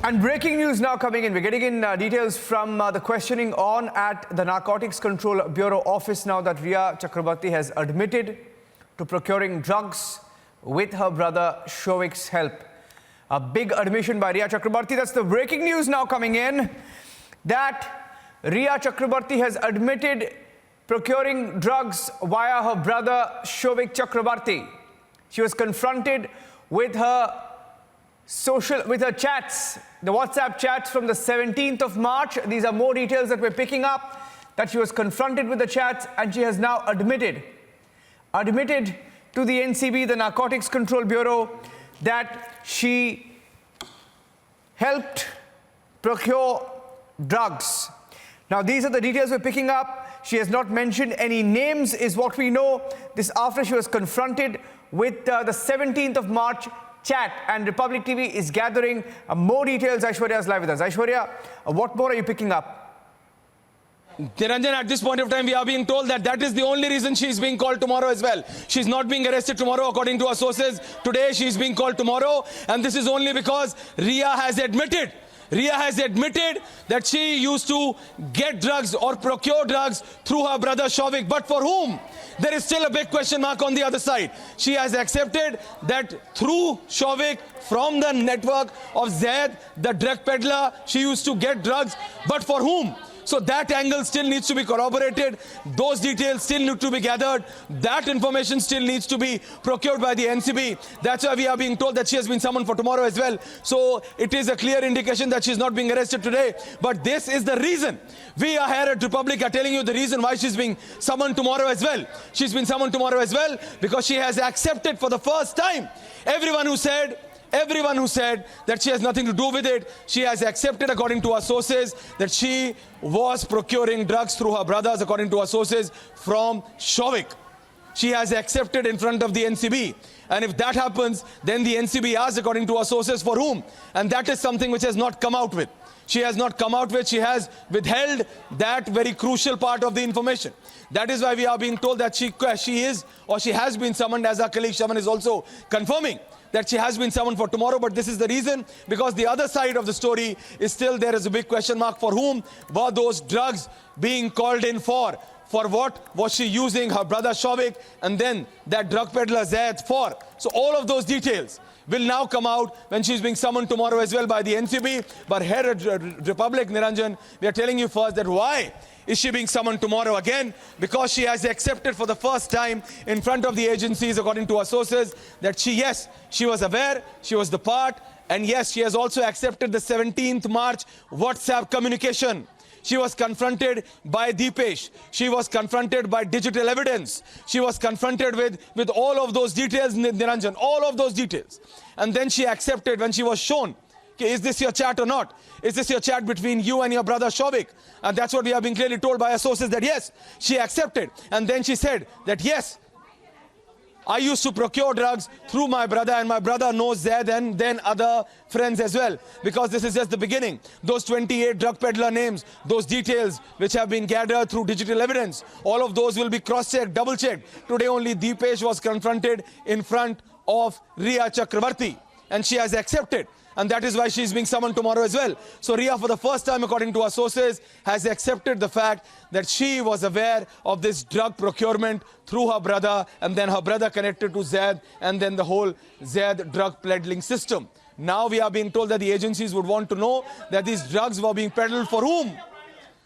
And breaking news now coming in. We're getting in details from the questioning on at the Narcotics Control Bureau office now that Riya Chakrabarti has admitted to procuring drugs with her brother Shauvik's help. A big admission by Riya Chakrabarti. That's the breaking news now coming in, that Riya Chakrabarti has admitted procuring drugs via her brother Shauvik Chakrabarti. She was confronted with her chats, the WhatsApp chats from the 17th of March. These are more details that we're picking up, that she was confronted with the chats and she has now admitted to the NCB, the Narcotics Control Bureau, that she helped procure drugs. Now, these are the details we're picking up. She has not mentioned any names, is what we know. This after she was confronted with the 17th of March chat, and Republic TV is gathering more details. Aishwarya is live with us. Aishwarya, what more are you picking up? Niranjan, at this point of time, we are being told that that is the only reason she is being called tomorrow as well. She's not being arrested tomorrow, according to our sources. Today, she is being called tomorrow, and this is only because Riya has admitted that she used to get drugs or procure drugs through her brother Shauvik. But for whom? There is still a big question mark on the other side. She has accepted that through Shauvik, from the network of Zaid, the drug peddler, she used to get drugs. But for whom? So that angle still needs to be corroborated. Those details still need to be gathered. That information still needs to be procured by the NCB. That's why we are being told that she has been summoned for tomorrow as well. So it is a clear indication that she's not being arrested today. But this is the reason. We are here at Republic are telling you the reason why she's being summoned tomorrow as well. She's been summoned tomorrow as well because she has accepted for the first time. Everyone who said that she has nothing to do with it, she has accepted, according to our sources, that she was procuring drugs through her brothers, according to our sources, from Shauvik. She has accepted in front of the NCB. And if that happens, then the NCB asks, according to our sources, for whom? And that is something which has not come out with. She has not come out with, she has withheld that very crucial part of the information. That is why we are being told that she has been summoned, as our colleague Shaman is also confirming, that she has been summoned for tomorrow. But this is the reason, because the other side of the story is still there is a big question mark. For whom were those drugs being called in for? For what was she using her brother Shauvik and then that drug peddler Zaid for? So all of those details will now come out when she's being summoned tomorrow as well by the NCB. But here at Republic, Niranjan, we are telling you first that why is she being summoned tomorrow again? Because she has accepted for the first time in front of the agencies, according to our sources, that she was aware, she was the part, and yes, she has also accepted the 17th March WhatsApp communication. She was confronted by Deepesh. She was confronted by digital evidence. She was confronted with all of those details, Niranjan, all of those details. And then she accepted when she was shown, okay, is this your chat or not? Is this your chat between you and your brother Shauvik? And that's what we have been clearly told by our sources, that yes, she accepted. And then she said that yes, I used to procure drugs through my brother, and my brother knows Zaid and then other friends as well. Because this is just the beginning. Those 28 drug peddler names, those details which have been gathered through digital evidence, all of those will be cross-checked, double-checked. Today only Deepesh was confronted in front of Riya Chakrabarti, and she has accepted. And that is why she is being summoned tomorrow as well. So Riya, for the first time, according to our sources, has accepted the fact that she was aware of this drug procurement through her brother, and then her brother connected to Zaid, and then the whole Zaid drug peddling system. Now we are being told that the agencies would want to know that these drugs were being peddled for whom?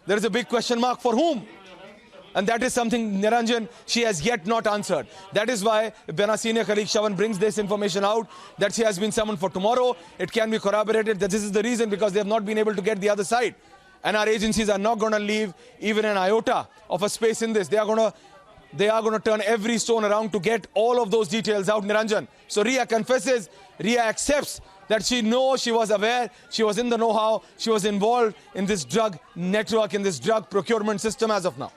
There is a big question mark, for whom? And that is something, Niranjan, she has yet not answered. That is why when our senior colleague Shavan brings this information out, that she has been summoned for tomorrow, it can be corroborated that this is the reason, because they have not been able to get the other side. And our agencies are not going to leave even an iota of a space in this. They are going to turn every stone around to get all of those details out, Niranjan. So Riya confesses, Riya accepts that she knows, she was aware, she was in the know-how, she was involved in this drug network, in this drug procurement system as of now.